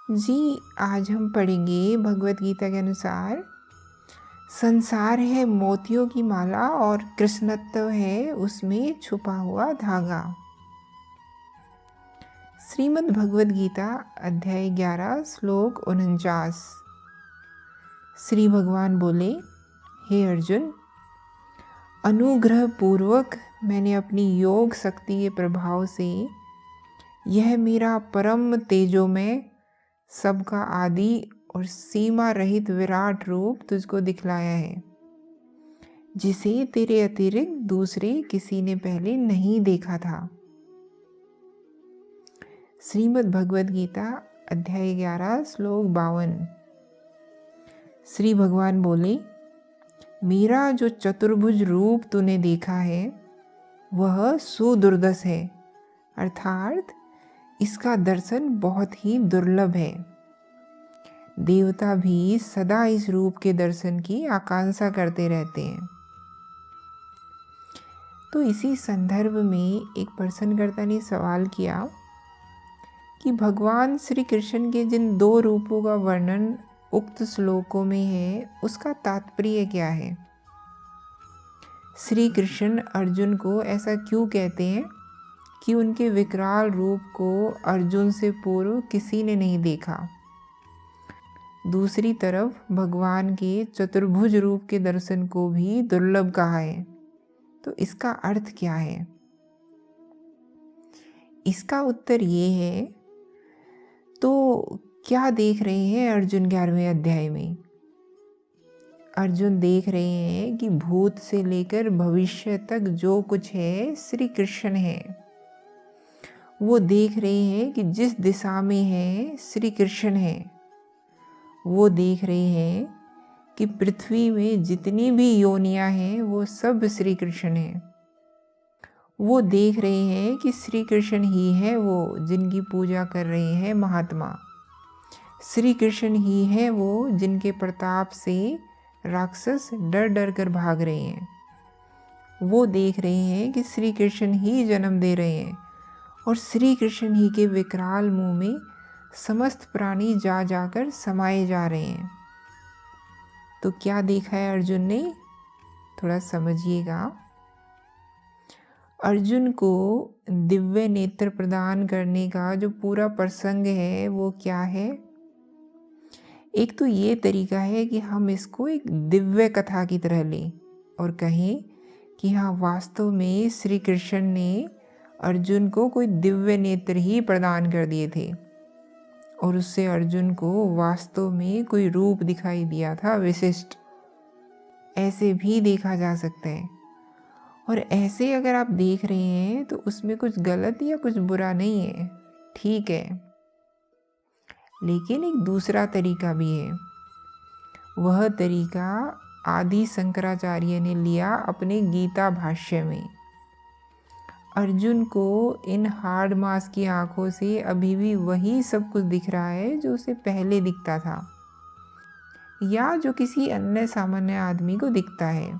जी, आज हम पढ़ेंगे भगवत गीता के अनुसार संसार है मोतियों की माला और कृष्णत्व है उसमें छुपा हुआ धागा। श्रीमद् भगवत गीता अध्याय 11 श्लोक 49। श्री भगवान बोले, हे अर्जुन, अनुग्रह पूर्वक मैंने अपनी योग शक्ति के प्रभाव से यह मेरा परम तेजोमय सबका आदि और सीमा रहित विराट रूप तुझको दिखलाया है, जिसे तेरे अतिरिक्त दूसरे किसी ने पहले नहीं देखा था। श्रीमद् भगवद गीता अध्याय 11 श्लोक 52। श्री भगवान बोले, मेरा जो चतुर्भुज रूप तूने देखा है वह सुदुर्दश है, अर्थात इसका दर्शन बहुत ही दुर्लभ है। देवता भी सदा इस रूप के दर्शन की आकांक्षा करते रहते हैं। तो इसी संदर्भ में एक प्रश्नकर्ता ने सवाल किया कि भगवान श्री कृष्ण के जिन दो रूपों का वर्णन उक्त श्लोकों में है उसका तात्पर्य क्या है। श्री कृष्ण अर्जुन को ऐसा क्यों कहते हैं कि उनके विकराल रूप को अर्जुन से पूर्व किसी ने नहीं देखा। दूसरी तरफ भगवान के चतुर्भुज रूप के दर्शन को भी दुर्लभ कहा है, तो इसका अर्थ क्या है। इसका उत्तर ये है, तो क्या देख रहे हैं अर्जुन 11वें अध्याय में। अर्जुन देख रहे हैं कि भूत से लेकर भविष्य तक जो कुछ है श्री कृष्ण है। वो देख रहे हैं कि जिस दिशा में है श्री कृष्ण है। वो देख रहे हैं कि पृथ्वी में जितनी भी योनियां हैं वो सब श्री कृष्ण हैं। वो देख रहे हैं कि श्री कृष्ण ही है वो जिनकी पूजा कर रहे हैं महात्मा। श्री कृष्ण ही है वो जिनके प्रताप से राक्षस डर डर कर भाग रहे हैं। वो देख रहे हैं कि श्री कृष्ण ही जन्म दे रहे हैं और श्री कृष्ण ही के विकराल मुंह में समस्त प्राणी जा जाकर समाये जा रहे हैं। तो क्या देखा है अर्जुन ने, थोड़ा समझिएगा। अर्जुन को दिव्य नेत्र प्रदान करने का जो पूरा प्रसंग है वो क्या है। एक तो ये तरीका है कि हम इसको एक दिव्य कथा की तरह लें और कहें कि हाँ, वास्तव में श्री कृष्ण ने अर्जुन को कोई दिव्य नेत्र ही प्रदान कर दिए थे और उससे अर्जुन को वास्तव में कोई रूप दिखाई दिया था विशिष्ट। ऐसे भी देखा जा सकता है। और ऐसे अगर आप देख रहे हैं तो उसमें कुछ गलत या कुछ बुरा नहीं है, ठीक है। लेकिन एक दूसरा तरीका भी है। वह तरीका आदि शंकराचार्य ने लिया अपने गीता भाष्य में। अर्जुन को इन हार्ड मास की आंखों से अभी भी वही सब कुछ दिख रहा है जो उसे पहले दिखता था या जो किसी अन्य सामान्य आदमी को दिखता है।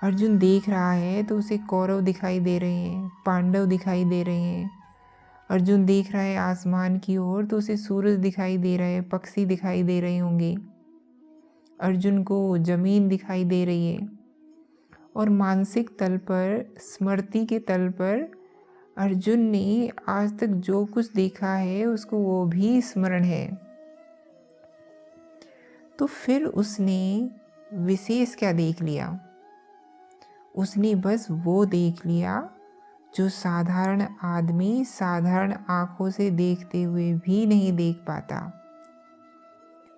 अर्जुन देख रहा है तो उसे कौरव दिखाई दे रहे हैं, पांडव दिखाई दे रहे हैं। अर्जुन देख रहा है आसमान की ओर तो उसे सूरज दिखाई दे रहा है, पक्षी दिखाई दे रहे होंगे। अर्जुन को जमीन दिखाई दे रही है और मानसिक तल पर, स्मृति के तल पर अर्जुन ने आज तक जो कुछ देखा है उसको वो भी स्मरण है। तो फिर उसने विशेष क्या देख लिया। उसने बस वो देख लिया जो साधारण आदमी साधारण आंखों से देखते हुए भी नहीं देख पाता।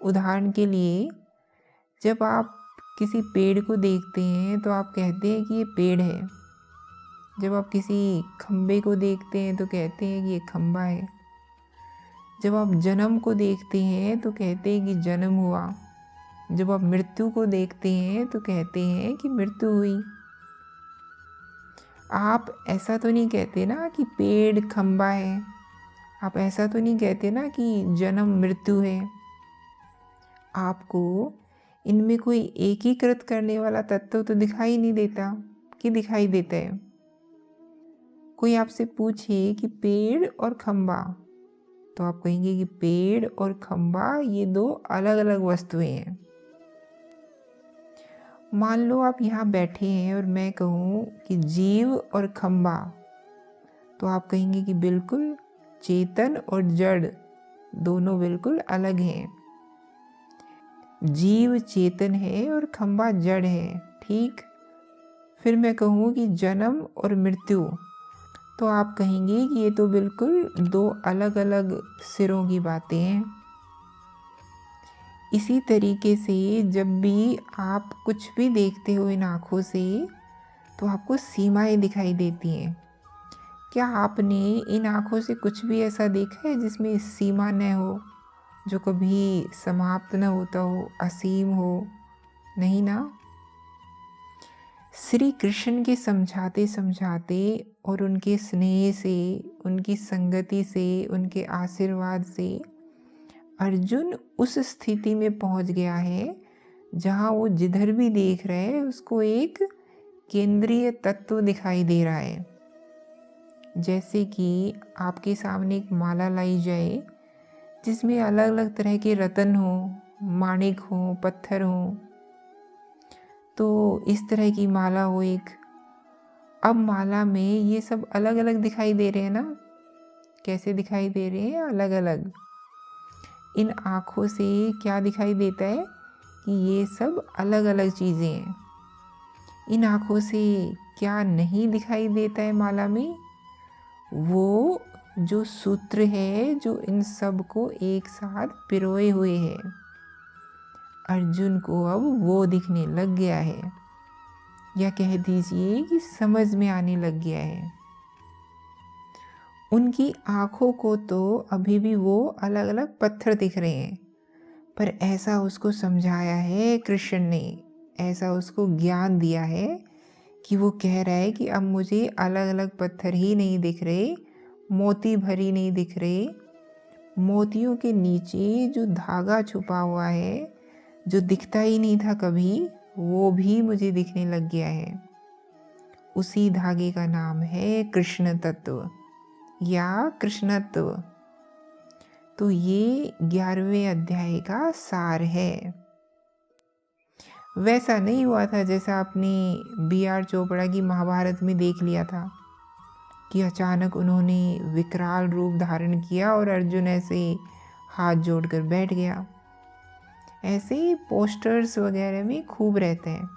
उदाहरण के लिए, जब आप किसी पेड़ को देखते हैं तो आप कहते हैं कि ये पेड़ है। जब आप किसी खम्बे को देखते हैं तो कहते हैं कि ये खम्बा है। जब आप जन्म को देखते हैं तो कहते हैं कि जन्म हुआ। जब आप मृत्यु को देखते हैं तो कहते हैं कि मृत्यु हुई। आप ऐसा तो नहीं कहते ना कि पेड़ खम्बा है। आप ऐसा तो नहीं कहते ना कि जन्म मृत्यु है। आपको इनमें कोई एकीकृत करने वाला तत्व तो दिखाई नहीं देता कि दिखाई देता है। कोई आपसे पूछे कि पेड़ और खम्बा, तो आप कहेंगे कि पेड़ और खंबा ये दो अलग अलग वस्तुएं हैं। मान लो आप यहाँ बैठे हैं और मैं कहूँ कि जीव और खंबा, तो आप कहेंगे कि बिल्कुल चेतन और जड़ दोनों बिल्कुल अलग हैं। जीव चेतन है और खंबा जड़ है, ठीक। फिर मैं कहूँ कि जन्म और मृत्यु, तो आप कहेंगे कि ये तो बिल्कुल दो अलग अलग सिरों की बातें हैं। इसी तरीके से जब भी आप कुछ भी देखते हो इन आँखों से, तो आपको सीमाएं दिखाई देती हैं। क्या आपने इन आँखों से कुछ भी ऐसा देखा है जिसमें सीमा न हो, जो कभी समाप्त न होता हो, असीम हो? नहीं ना। श्री कृष्ण के समझाते समझाते और उनके स्नेह से, उनकी संगति से, उनके आशीर्वाद से अर्जुन उस स्थिति में पहुंच गया है जहां वो जिधर भी देख रहे हैं उसको एक केंद्रीय तत्व दिखाई दे रहा है। जैसे कि आपके सामने एक माला लाई जाए जिसमें अलग अलग तरह के रत्न हो, माणिक हो, पत्थर हो, तो इस तरह की माला हो एक। अब माला में ये सब अलग अलग दिखाई दे रहे हैं ना। कैसे दिखाई दे रहे हैं? अलग अलग। इन आँखों से क्या दिखाई देता है कि ये सब अलग अलग चीज़ें हैं। इन आँखों से क्या नहीं दिखाई देता है माला में? वो जो सूत्र है जो इन सब को एक साथ पिरोए हुए है। अर्जुन को अब वो दिखने लग गया है, या कह दीजिए कि समझ में आने लग गया है। उनकी आँखों को तो अभी भी वो अलग अलग पत्थर दिख रहे हैं, पर ऐसा उसको समझाया है कृष्ण ने, ऐसा उसको ज्ञान दिया है कि वो कह रहा है कि अब मुझे अलग अलग पत्थर ही नहीं दिख रहे, मोती भरी नहीं दिख रहे। मोतियों के नीचे जो धागा छुपा हुआ है, जो दिखता ही नहीं था कभी, वो भी मुझे दिखने लग गया है। उसी धागे का नाम है कृष्ण तत्व या कृष्णत्व। तो ये 11वें अध्याय का सार है। वैसा नहीं हुआ था जैसा आपने B.R. चोपड़ा की महाभारत में देख लिया था कि अचानक उन्होंने विकराल रूप धारण किया और अर्जुन ऐसे हाथ जोड़कर बैठ गया। ऐसे ही पोस्टर्स वगैरह में खूब रहते हैं।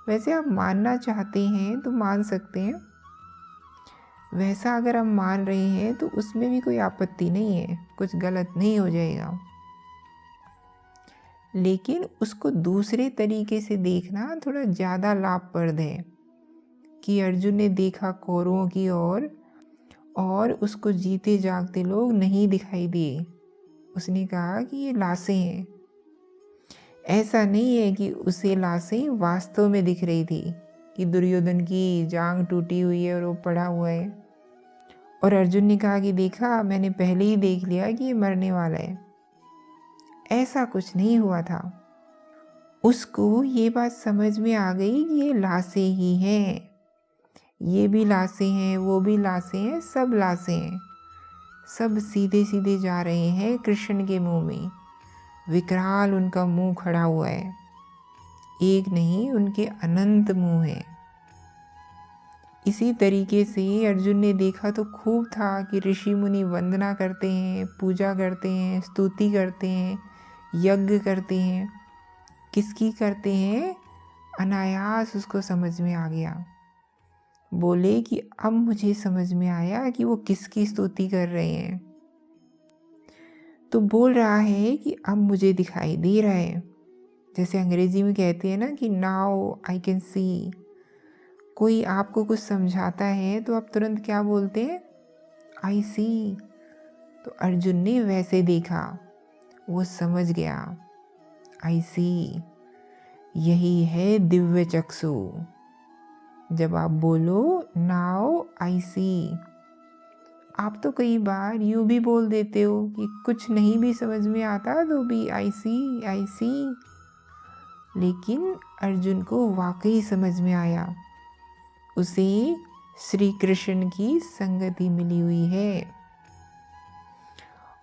वैसे आप मानना चाहते हैं तो मान सकते हैं, वैसा अगर हम मान रहे हैं तो उसमें भी कोई आपत्ति नहीं है, कुछ गलत नहीं हो जाएगा। लेकिन उसको दूसरे तरीके से देखना थोड़ा ज़्यादा लाभप्रद है कि अर्जुन ने देखा कौरवों की ओर और उसको जीते जागते लोग नहीं दिखाई दिए। उसने कहा कि ये लाशें हैं। ऐसा नहीं है कि उसे लाशें वास्तव में दिख रही थी कि दुर्योधन की जांग टूटी हुई है और वो पड़ा हुआ है, और अर्जुन ने कहा कि देखा, मैंने पहले ही देख लिया कि ये मरने वाला है। ऐसा कुछ नहीं हुआ था। उसको ये बात समझ में आ गई कि ये लाशें ही हैं, ये भी लाशें हैं, वो भी लाशें हैं, सब लाशें हैं। सब सीधे सीधे जा रहे हैं कृष्ण के मुंह में। विकराल उनका मुंह खड़ा हुआ है, एक नहीं उनके अनंत मुंह हैं। इसी तरीके से अर्जुन ने देखा तो खूब था कि ऋषि मुनि वंदना करते हैं, पूजा करते हैं, स्तुति करते हैं, यज्ञ करते हैं। किसकी करते हैं? अनायास उसको समझ में आ गया। बोले कि अब मुझे समझ में आया कि वो किसकी स्तुति कर रहे हैं। तो बोल रहा है कि अब मुझे दिखाई दे रहा है। जैसे अंग्रेजी में कहते हैं ना कि नाउ आई कैन सी। कोई आपको कुछ समझाता है तो आप तुरंत क्या बोलते हैं? आई सी। तो अर्जुन ने वैसे देखा, वो समझ गया। आई सी, यही है दिव्य चक्षु। जब आप बोलो नाउ आई सी, आप तो कई बार यूँ भी बोल देते हो कि कुछ नहीं भी समझ में आता तो भी आई सी आई सी। लेकिन अर्जुन को वाकई समझ में आया, उसे श्री कृष्ण की संगति मिली हुई है।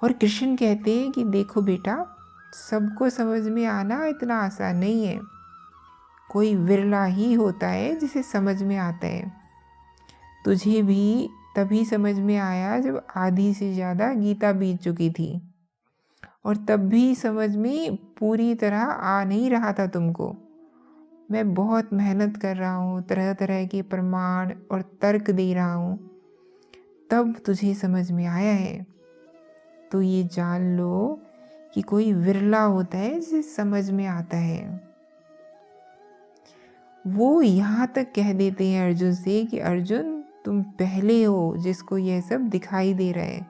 और कृष्ण कहते हैं कि देखो बेटा, सबको समझ में आना इतना आसान नहीं है। कोई विरला ही होता है जिसे समझ में आता है। तुझे भी तभी समझ में आया जब आधी से ज़्यादा गीता बीत चुकी थी, और तब भी समझ में पूरी तरह आ नहीं रहा था तुमको। मैं बहुत मेहनत कर रहा हूँ, तरह तरह के प्रमाण और तर्क दे रहा हूँ, तब तुझे समझ में आया है। तो ये जान लो कि कोई विरला होता है जिसे समझ में आता है। वो यहाँ तक कह देते हैं अर्जुन से कि अर्जुन, तुम पहले हो जिसको यह सब दिखाई दे रहा है,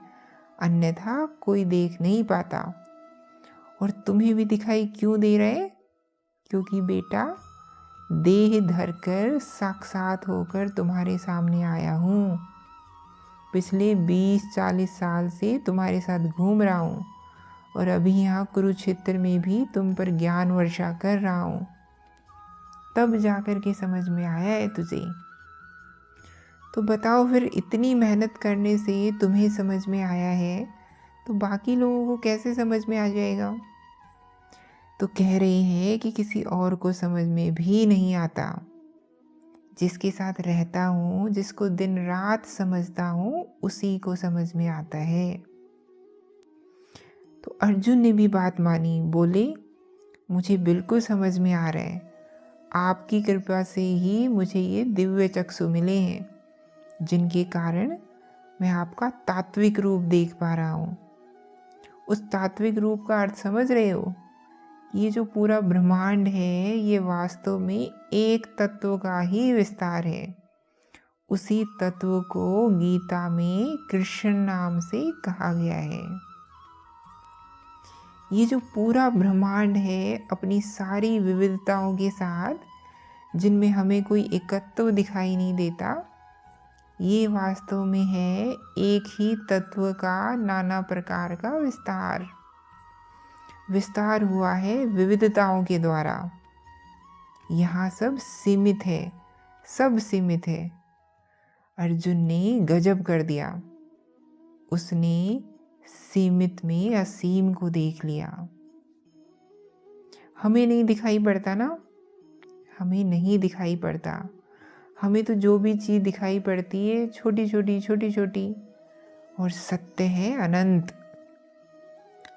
अन्यथा कोई देख नहीं पाता। और तुम्हें भी दिखाई क्यों दे रहा है? क्योंकि बेटा, देह धरकर साक्षात होकर तुम्हारे सामने आया हूँ। पिछले 20-40 साल से तुम्हारे साथ घूम रहा हूँ, और अभी यहाँ कुरुक्षेत्र में भी तुम पर ज्ञान वर्षा कर रहा हूँ। तब जाकर के समझ में आया है तुझे। तो बताओ फिर, इतनी मेहनत करने से तुम्हें समझ में आया है, तो बाकी लोगों को कैसे समझ में आ जाएगा? तो कह रहे हैं कि किसी और को समझ में भी नहीं आता। जिसके साथ रहता हूँ, जिसको दिन रात समझता हूँ, उसी को समझ में आता है। तो अर्जुन ने भी बात मानी, बोले मुझे बिल्कुल समझ में आ रहा है। आपकी कृपा से ही मुझे ये दिव्य चक्षु मिले हैं, जिनके कारण मैं आपका तात्विक रूप देख पा रहा हूँ। उस तात्विक रूप का अर्थ समझ रहे हो? ये जो पूरा ब्रह्मांड है, ये वास्तव में एक तत्व का ही विस्तार है। उसी तत्व को गीता में कृष्ण नाम से कहा गया है। ये जो पूरा ब्रह्मांड है, अपनी सारी विविधताओं के साथ, जिनमें हमें कोई एकत्व दिखाई नहीं देता, ये वास्तव में है एक ही तत्व का नाना प्रकार का विस्तार हुआ है विविधताओं के द्वारा। यहाँ सब सीमित है, सब सीमित है। अर्जुन ने गजब कर दिया। उसने सीमित में असीम को देख लिया। हमें नहीं दिखाई पड़ता ना, हमें नहीं दिखाई पड़ता। हमें तो जो भी चीज़ दिखाई पड़ती है छोटी छोटी, और सत्य है अनंत।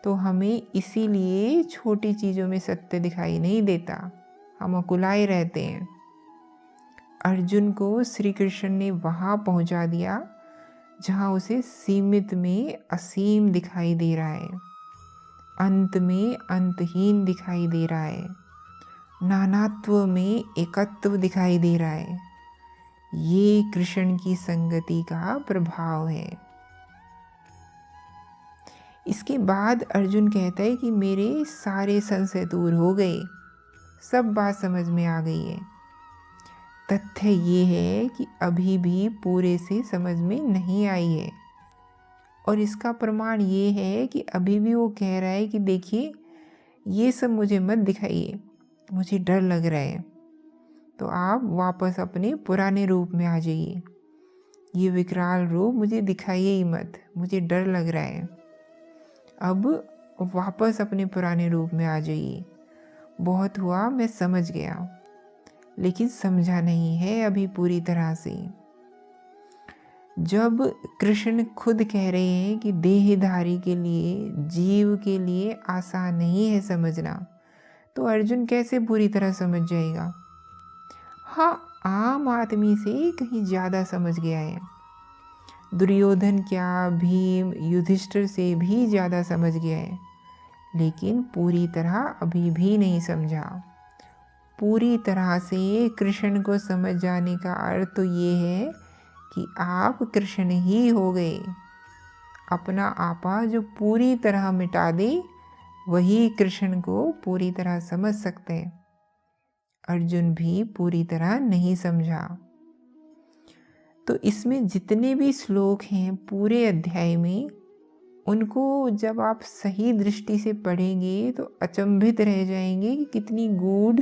तो हमें इसीलिए छोटी चीज़ों में सत्य दिखाई नहीं देता, हम अकुलाए रहते हैं। अर्जुन को श्री कृष्ण ने वहाँ पहुँचा दिया जहाँ उसे सीमित में असीम दिखाई दे रहा है, अंत में अंतहीन दिखाई दे रहा है, नानात्व में एकत्व दिखाई दे रहा है। ये कृष्ण की संगति का प्रभाव है। इसके बाद अर्जुन कहता है कि मेरे सारे संशय दूर हो गए, सब बात समझ में आ गई है। तथ्य ये है कि अभी भी पूरे से समझ में नहीं आई है, और इसका प्रमाण ये है कि अभी भी वो कह रहा है कि देखिए, ये सब मुझे मत दिखाइए, मुझे डर लग रहा है। तो आप वापस अपने पुराने रूप में आ जाइए, ये विकराल रूप मुझे दिखाइए ही मत, मुझे डर लग रहा है। अब वापस अपने पुराने रूप में आ जाइए। बहुत हुआ, मैं समझ गया, लेकिन समझा नहीं है अभी पूरी तरह से। जब कृष्ण खुद कह रहे हैं कि देहधारी के लिए, जीव के लिए आसान नहीं है समझना, तो अर्जुन कैसे पूरी तरह समझ जाएगा? हाँ, आम आदमी से कहीं ज़्यादा समझ गया है। दुर्योधन क्या, भीम, युधिष्ठिर से भी ज़्यादा समझ गया है, लेकिन पूरी तरह अभी भी नहीं समझा। पूरी तरह से कृष्ण को समझ जाने का अर्थ तो ये है कि आप कृष्ण ही हो गए। अपना आपा जो पूरी तरह मिटा दे, वही कृष्ण को पूरी तरह समझ सकते हैं। अर्जुन भी पूरी तरह नहीं समझा। तो इसमें जितने भी श्लोक हैं पूरे अध्याय में, उनको जब आप सही दृष्टि से पढ़ेंगे तो अचंभित रह जाएंगे कि कितनी गूढ़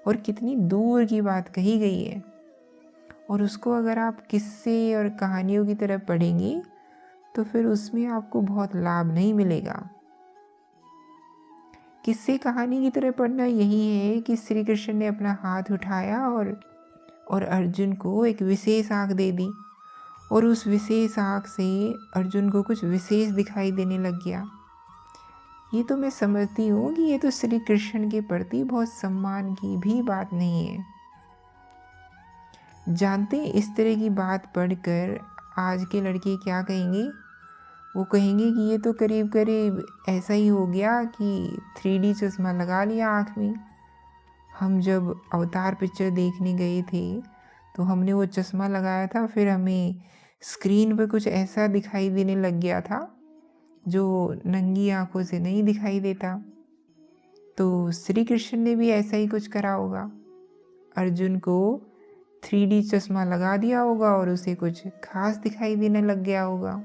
और कितनी दूर की बात कही गई है। और उसको अगर आप किस्से और कहानियों की तरह पढ़ेंगे तो फिर उसमें आपको बहुत लाभ नहीं मिलेगा। किस्से कहानी की तरह पढ़ना यही है कि श्री कृष्ण ने अपना हाथ उठाया और अर्जुन को एक विशेष आँख दे दी, और उस विशेष आँख से अर्जुन को कुछ विशेष दिखाई देने लग गया। ये तो मैं समझती हूँ कि ये तो श्री कृष्ण के प्रति बहुत सम्मान की भी बात नहीं है। जानते हैं, इस तरह की बात पढ़कर आज के लड़के क्या कहेंगे? वो कहेंगे कि ये तो करीब करीब ऐसा ही हो गया कि 3D चश्मा लगा लिया आँख में। हम जब अवतार पिक्चर देखने गए थे तो हमने वो चश्मा लगाया था, फिर हमें स्क्रीन पर कुछ ऐसा दिखाई देने लग गया था जो नंगी आंखों से नहीं दिखाई देता। तो श्री कृष्ण ने भी ऐसा ही कुछ करा होगा, अर्जुन को 3D चश्मा लगा दिया होगा और उसे कुछ खास दिखाई देने लग गया होगा।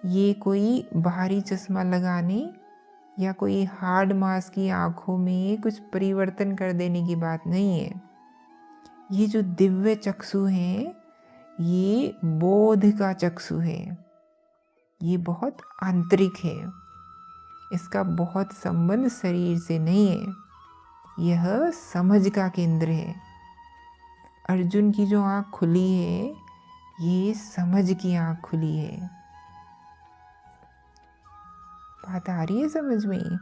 ये कोई बाहरी चश्मा लगाने या कोई हार्ड मास की आंखों में कुछ परिवर्तन कर देने की बात नहीं है। ये जो दिव्य चक्षु है, ये बोध का चक्षु है। ये बहुत आंतरिक है, इसका बहुत संबंध शरीर से नहीं है। यह समझ का केंद्र है। अर्जुन की जो आँख खुली है, ये समझ की आँख खुली है। बात आ रही है समझ में?